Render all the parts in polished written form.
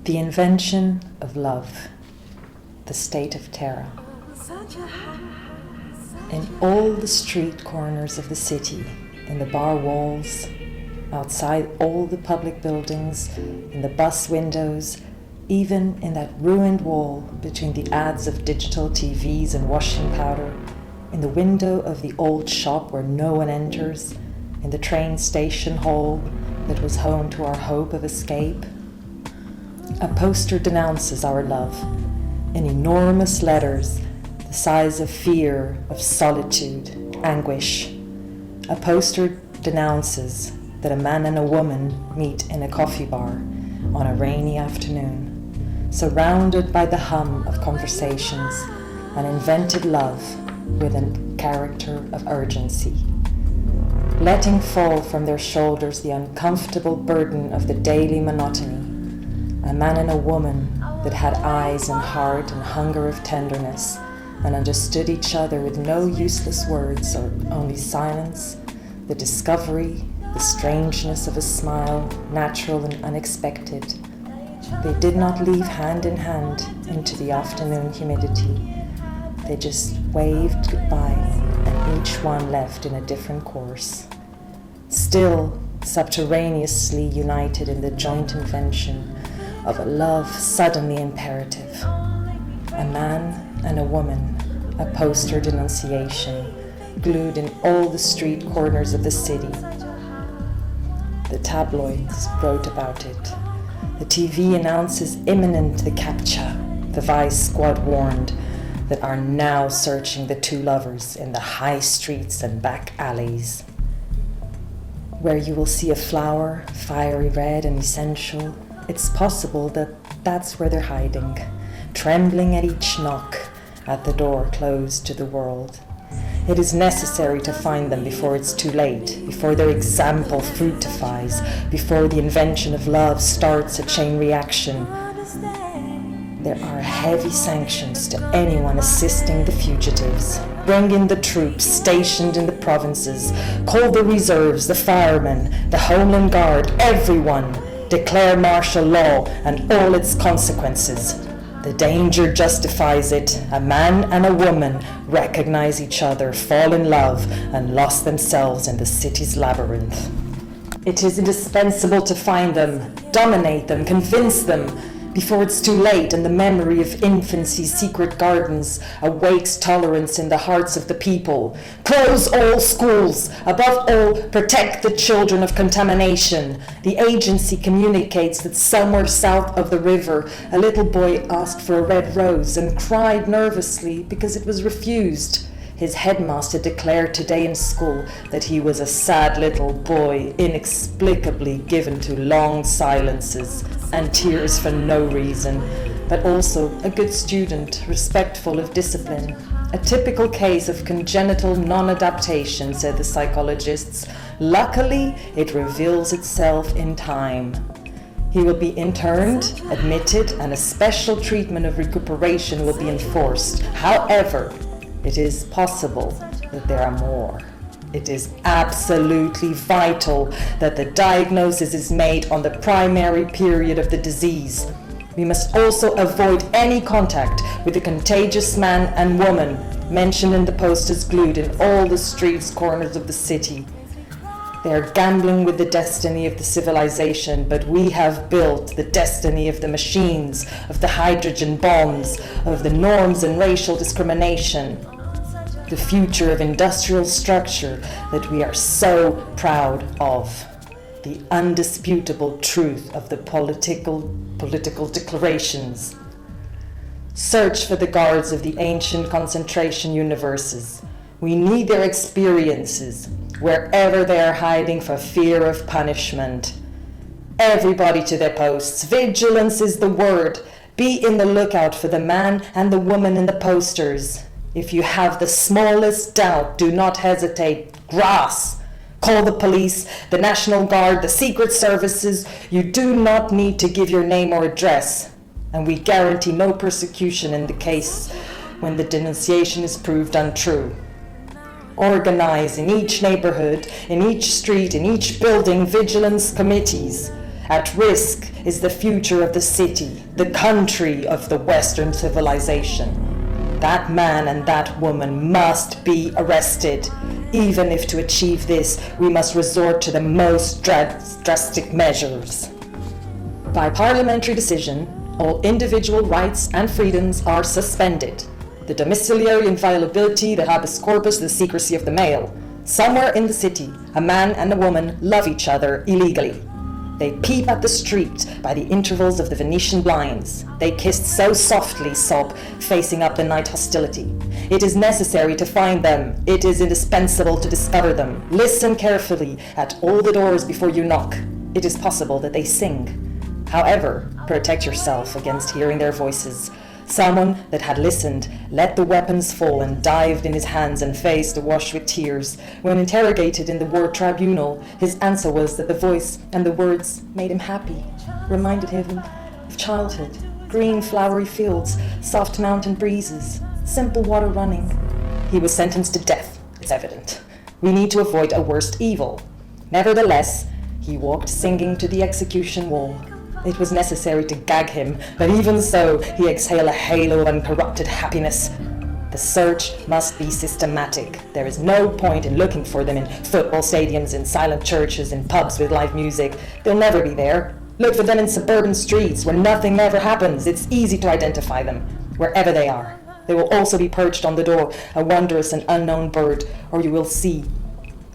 The invention of love, the state of terror. In all the street corners of the city, in the bar walls, outside all the public buildings, in the bus windows, even in that ruined wall between the ads of digital TVs and washing powder, in the window of the old shop where no one enters, in the train station hall that was home to our hope of escape, a poster denounces our love in enormous letters, the size of fear, of solitude, anguish. A poster denounces that a man and a woman meet in a coffee bar on a rainy afternoon, surrounded by the hum of conversations, an invented love with a character of urgency, letting fall from their shoulders the uncomfortable burden of the daily monotony. A man and a woman that had eyes and heart and hunger of tenderness and understood each other with no useless words or only silence, the discovery, the strangeness of a smile, natural and unexpected. They did not leave hand in hand into the afternoon humidity. They just waved goodbye, and each one left in a different course. Still subterraneously united in the joint invention of a love suddenly imperative. A man and a woman, a poster denunciation, glued in all the street corners of the city. The tabloids wrote about it. The TV announces imminent the capture. The vice squad warned that are now searching the two lovers in the high streets and back alleys. Where you will see a flower, fiery red and essential, it's possible that that's where they're hiding, trembling at each knock, at the door closed to the world. It is necessary to find them before it's too late, before their example fructifies, before the invention of love starts a chain reaction. There are heavy sanctions to anyone assisting the fugitives. Bring in the troops stationed in the provinces, call the reserves, the firemen, the Homeland Guard, everyone. Declare martial law and all its consequences. The danger justifies it. A man and a woman recognize each other, fall in love, and lost themselves in the city's labyrinth. It is indispensable to find them, dominate them, convince them, before it's too late and the memory of infancy's secret gardens awakes tolerance in the hearts of the people. Close all schools. Above all, protect the children of contamination. The agency communicates that somewhere south of the river, a little boy asked for a red rose and cried nervously because it was refused. His headmaster declared today in school that he was a sad little boy, inexplicably given to long silences and tears for no reason, but also a good student, respectful of discipline. A typical case of congenital non-adaptation, said the psychologists. Luckily, it reveals itself in time. He will be interned, admitted, and a special treatment of recuperation will be enforced. However, it is possible that there are more. It is absolutely vital that the diagnosis is made on the primary period of the disease. We must also avoid any contact with the contagious man and woman mentioned in the posters glued in all the streets, corners of the city. They are gambling with the destiny of the civilization, but we have built the destiny of the machines, of the hydrogen bombs, of the norms and racial discrimination. The future of industrial structure that we are so proud of. The undisputable truth of the political declarations. Search for the guards of the ancient concentration universes. We need their experiences, wherever they are hiding for fear of punishment. Everybody to their posts. Vigilance is the word. Be in the lookout for the man and the woman in the posters. If you have the smallest doubt, do not hesitate. Grasp. Call the police, the National Guard, the Secret Services. You do not need to give your name or address. And we guarantee no persecution in the case when the denunciation is proved untrue. Organize in each neighborhood, in each street, in each building, vigilance committees. At risk is the future of the city, the country of the Western civilization. That man and that woman must be arrested, even if to achieve this we must resort to the most drastic measures. By parliamentary decision, all individual rights and freedoms are suspended. The domiciliary inviolability, the habeas corpus, the secrecy of the mail. Somewhere in the city, a man and a woman love each other illegally. They peep at the street by the intervals of the Venetian blinds. They kissed so softly, sob, facing up the night hostility. It is necessary to find them. It is indispensable to discover them. Listen carefully at all the doors before you knock. It is possible that they sing. However, protect yourself against hearing their voices. Someone that had listened let the weapons fall and dived in his hands and face awash with tears. When interrogated in the war tribunal, his answer was that the voice and the words made him happy, reminded him of childhood, green flowery fields, soft mountain breezes, simple water running. He was sentenced to death, it's evident. We need to avoid a worst evil. Nevertheless, he walked singing to the execution wall. It was necessary to gag him, but even so, he exhaled a halo of uncorrupted happiness. The search must be systematic. There is no point in looking for them in football stadiums, in silent churches, in pubs with live music. They'll never be there. Look for them in suburban streets where nothing ever happens. It's easy to identify them, wherever they are. They will also be perched on the door, a wondrous and unknown bird, or you will see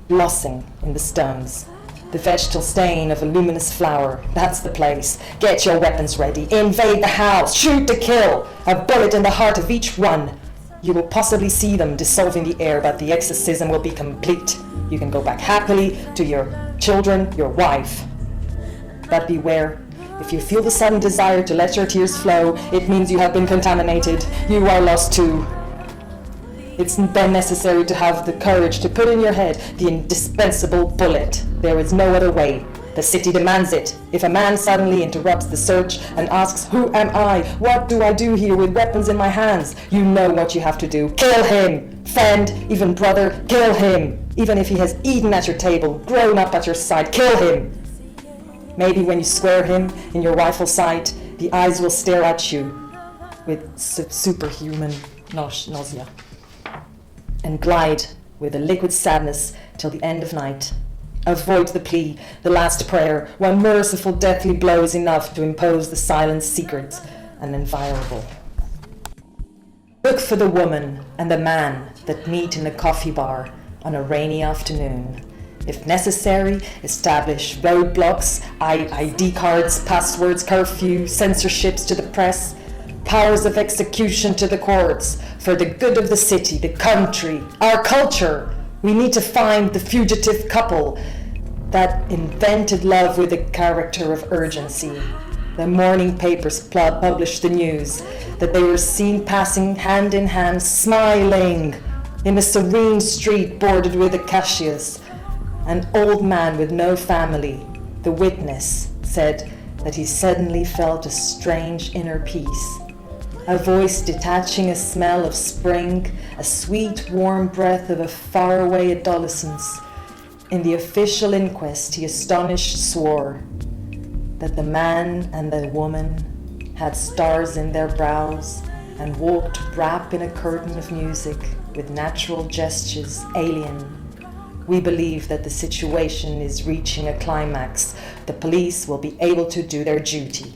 blossoming in the stones. The vegetal stain of a luminous flower, that's the place. Get your weapons ready. Invade the house. Shoot to kill. A bullet in the heart of each one. You will possibly see them dissolving the air, but the exorcism will be complete. You can go back happily to your children, your wife. But beware. If you feel the sudden desire to let your tears flow, it means you have been contaminated. You are lost too. It's then necessary to have the courage to put in your head the indispensable bullet. There is no other way. The city demands it. If a man suddenly interrupts the search and asks, "Who am I? What do I do here with weapons in my hands?" you know what you have to do. Kill him! Friend, even brother, kill him! Even if he has eaten at your table, grown up at your side, kill him! Maybe when you square him in your rifle sight, the eyes will stare at you with superhuman nausea and glide with a liquid sadness till the end of night. Avoid the plea, the last prayer. One merciful deathly blow is enough to impose the silent secret and inviolable. Look for the woman and the man that meet in a coffee bar on a rainy afternoon. If necessary, establish roadblocks, ID cards, passwords, curfew, censorships to the press, powers of execution to the courts, for the good of the city, the country, our culture. We need to find the fugitive couple that invented love with a character of urgency. The morning papers published the news that they were seen passing hand in hand, smiling, in a serene street bordered with acacias. An old man with no family, the witness, said that he suddenly felt a strange inner peace. A voice detaching a smell of spring, a sweet warm breath of a faraway adolescence. In the official inquest, he astonished swore that the man and the woman had stars in their brows and walked wrapped in a curtain of music with natural gestures alien. We believe that the situation is reaching a climax. The police will be able to do their duty.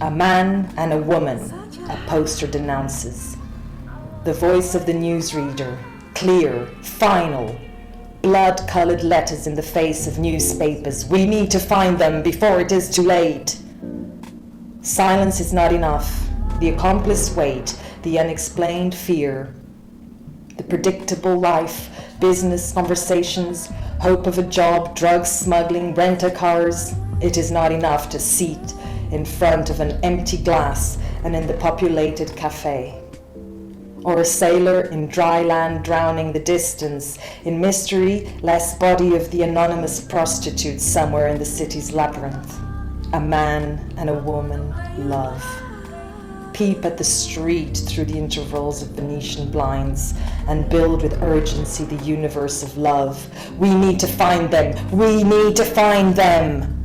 A man and a woman, a poster denounces. The voice of the newsreader, clear, final, blood-colored letters in the face of newspapers. We need to find them before it is too late. Silence is not enough. The accomplice wait, the unexplained fear, the predictable life, business conversations, hope of a job, drug smuggling, rent-a-cars. It is not enough to sit in front of an empty glass and in the populated cafe. Or a sailor in dry land drowning the distance, in mystery, less body of the anonymous prostitute somewhere in the city's labyrinth. A man and a woman love. Peep at the street through the intervals of Venetian blinds and build with urgency the universe of love. We need to find them. We need to find them.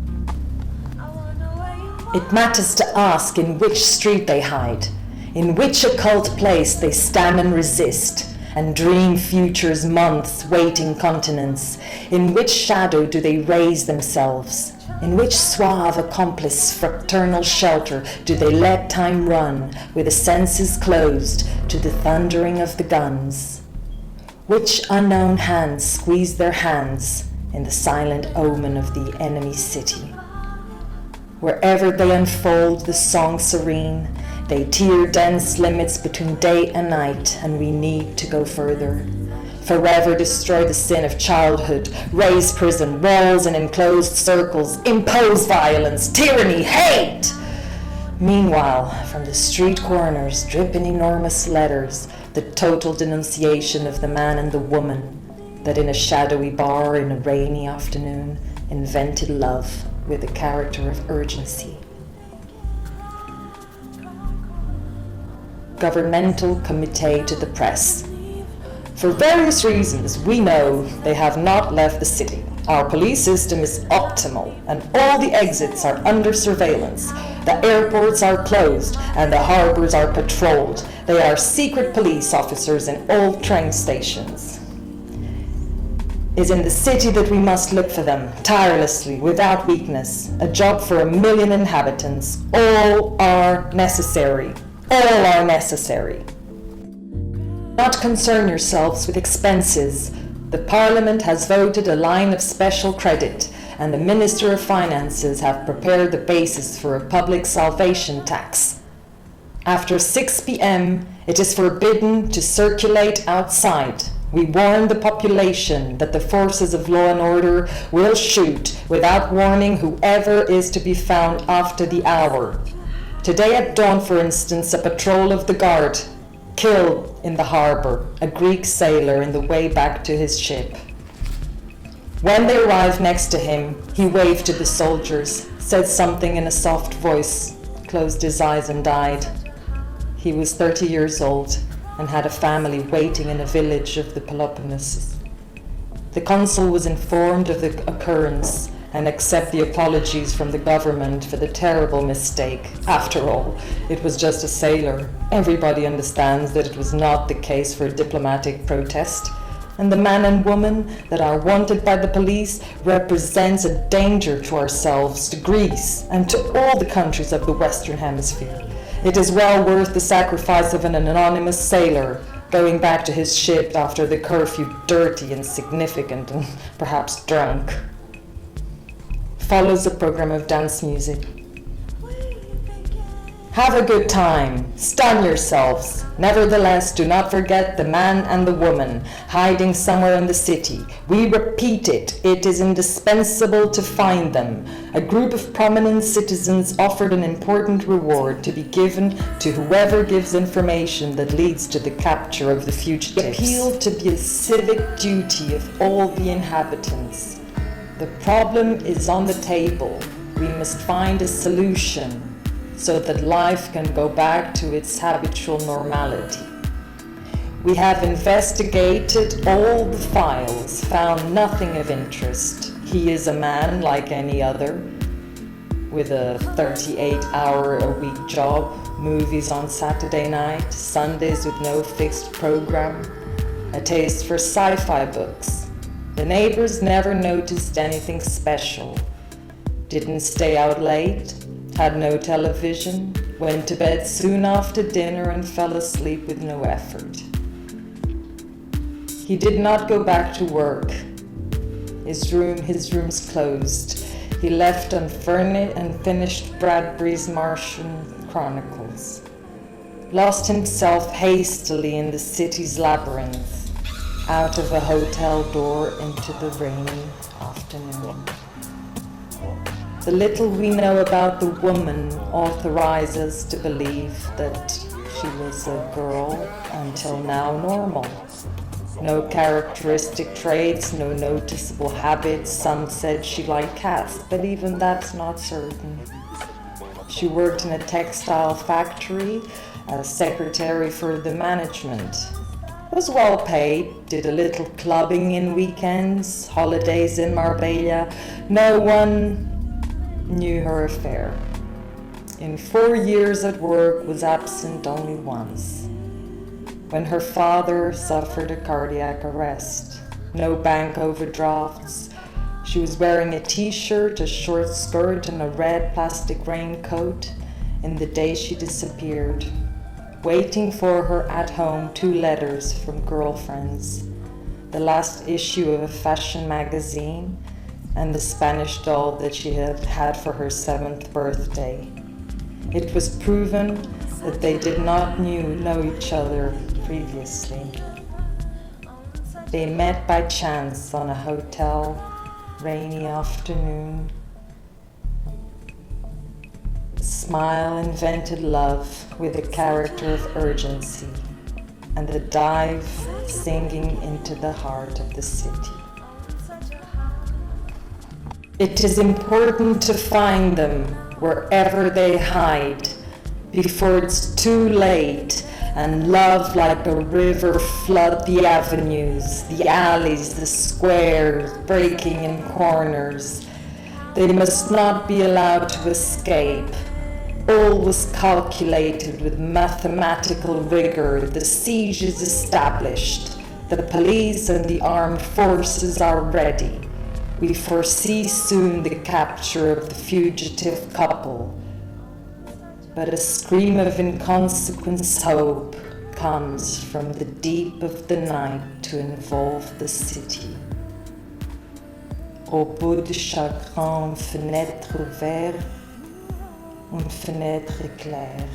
It matters to ask in which street they hide, in which occult place they stand and resist, and dream futures, months, waiting continents. In which shadow do they raise themselves? In which suave accomplice fraternal shelter do they let time run, with the senses closed, to the thundering of the guns? Which unknown hands squeeze their hands in the silent omen of the enemy city? Wherever they unfold the song serene, they tear dense limits between day and night, and we need to go further. Forever destroy the sin of childhood, raise prison walls and enclosed circles, impose violence, tyranny, hate! Meanwhile, from the street corners drip in enormous letters the total denunciation of the man and the woman that in a shadowy bar in a rainy afternoon invented love with a character of urgency. Governmental Comité to the Press. For various reasons, we know they have not left the city. Our police system is optimal, and all the exits are under surveillance. The airports are closed, and the harbors are patrolled. They are secret police officers in all train stations. Is in the city that we must look for them, tirelessly, without weakness. A job for 1 million inhabitants. All are necessary. All are necessary. Not concern yourselves with expenses. The Parliament has voted a line of special credit, and the Minister of Finances have prepared the basis for a public salvation tax. After 6 p.m., it is forbidden to circulate outside. We warn the population that the forces of law and order will shoot without warning whoever is to be found after the hour. Today at dawn, for instance, a patrol of the guard killed in the harbor a Greek sailor in the way back to his ship. When they arrived next to him, he waved to the soldiers, said something in a soft voice, closed his eyes and died. He was 30 years old and had a family waiting in a village of the Peloponnesus. The consul was informed of the occurrence and accepted the apologies from the government for the terrible mistake. After all, it was just a sailor. Everybody understands that it was not the case for a diplomatic protest. And the man and woman that are wanted by the police represents a danger to ourselves, to Greece, and to all the countries of the Western Hemisphere. It is well worth the sacrifice of an anonymous sailor going back to his ship after the curfew, dirty, insignificant, and perhaps drunk. Follows a program of dance music. Have a good time. Stun yourselves. Nevertheless, do not forget the man and the woman hiding somewhere in the city. We repeat it. It is indispensable to find them. A group of prominent citizens offered an important reward to be given to whoever gives information that leads to the capture of the fugitives. Appeal to be a civic duty of all the inhabitants. The problem is on the table. We must find a solution so that life can go back to its habitual normality. We have investigated all the files, found nothing of interest. He is a man like any other, with a 38-hour-a-week job, movies on Saturday night, Sundays with no fixed program, a taste for sci-fi books. The neighbors never noticed anything special, didn't stay out late, had no television, went to bed soon after dinner and fell asleep with no effort. He did not go back to work. His room's closed. He left unfinished Bradbury's Martian Chronicles. Lost himself hastily in the city's labyrinth, out of a hotel door into the rainy afternoon. The little we know about the woman authorizes us to believe that she was a girl until now normal. No characteristic traits, no noticeable habits. Some said she liked cats, but even that's not certain. She worked in a textile factory as secretary for the management. Was well paid, did a little clubbing in weekends, holidays in Marbella. No one knew her affair. in 4 years at work, was absent only once, when her father suffered a cardiac arrest. No bank overdrafts. She was wearing a t-shirt, a short skirt, and a red plastic raincoat in the day she disappeared. Waiting for her at home 2 letters from girlfriends, the last issue of a fashion magazine, and the Spanish doll that she had had for her 7th birthday. It was proven that they did not know each other previously. They met by chance on a hotel rainy afternoon. Smile invented love with a character of urgency, and the dive singing into the heart of the city. It is important to find them wherever they hide before it's too late and love like a river flood the avenues, the alleys, the squares, breaking in corners. They must not be allowed to escape. All was calculated with mathematical rigor. The siege is established. The police and the armed forces are ready. We foresee soon the capture of the fugitive couple. But a scream of inconsequence hope comes from the deep of the night to involve the city. Au bout de chagrin, une fenêtre ouverte, une fenêtre éclaire.